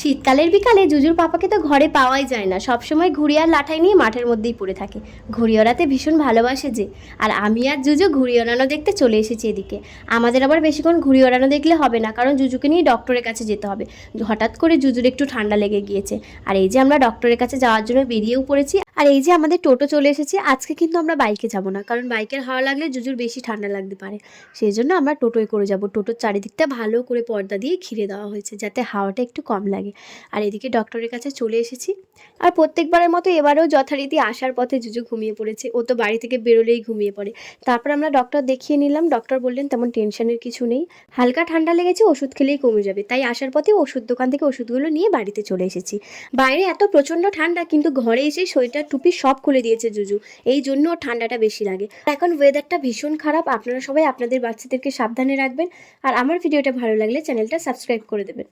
শীতকালের বিকালে জুজুর পাপাকে তো ঘরে পাওয়াই যায় না, সবসময় ঘুড়ি আর লাঠাই নিয়ে মাঠের মধ্যেই পড়ে থাকে। ঘুড়ি ওড়াতে ভীষণ ভালোবাসে যে। আর আমি আর জুজু ঘুড়ি ওড়ানো দেখতে চলে এসেছি এদিকে। আমাদের আবার বেশিক্ষণ ঘুড়ি ওড়ানো দেখলে হবে না, কারণ জুজুকে নিয়ে ডক্টরের কাছে যেতে হবে। হঠাৎ করে জুজুর একটু ঠান্ডা লেগে গিয়েছে। আর এই যে আমরা ডক্টরের কাছে যাওয়ার জন্য বেরিয়েও পড়েছি। আর এই যে আমাদের টোটো চলে এসেছে। আজকে কিন্তু আমরা বাইকে যাব না, কারণ বাইকের হাওয়া লাগলে জুজুর বেশি ঠান্ডা লাগতে পারে। সেই জন্য আমরা টোটোয় করে যাব। টোটোর চারিদিকটা ভালো করে পর্দা দিয়ে ঘিরে দেওয়া হয়েছে, যাতে হাওয়াটা একটু কম লাগে। আর এদিকে ডক্টরের কাছে চলে এসেছি। আর প্রত্যেকবারের মতো এবারেও যথারীতি আসার পথে জুজু ঘুমিয়ে পড়েছে। ও তো বাড়ি থেকে বেরোলেই ঘুমিয়ে পড়ে। তারপর আমরা ডক্টর দেখিয়ে নিলাম। ডক্টর বললেন তেমন টেনশনের কিছু নেই, হালকা ঠান্ডা লেগেছে, ওষুধ খেলেই কমে যাবে। তাই আসার পথে ওষুধ দোকান থেকে ওষুধগুলো নিয়ে বাড়িতে চলে এসেছি। বাইরে এত প্রচণ্ড ঠান্ডা, কিন্তু ঘরে এসে সোয়েটার টুপি সব খুলে দিয়েছে জুজু। এই জন্য ওর ঠান্ডাটা বেশি লাগে। এখন ওয়েদারটা ভীষণ খারাপ, আপনারা সবাই আপনাদের বাচ্চাদেরকে সাবধানে রাখবেন। আর আমার ভিডিওটা ভালো লাগলে চ্যানেলটা সাবস্ক্রাইব করে দেবেন।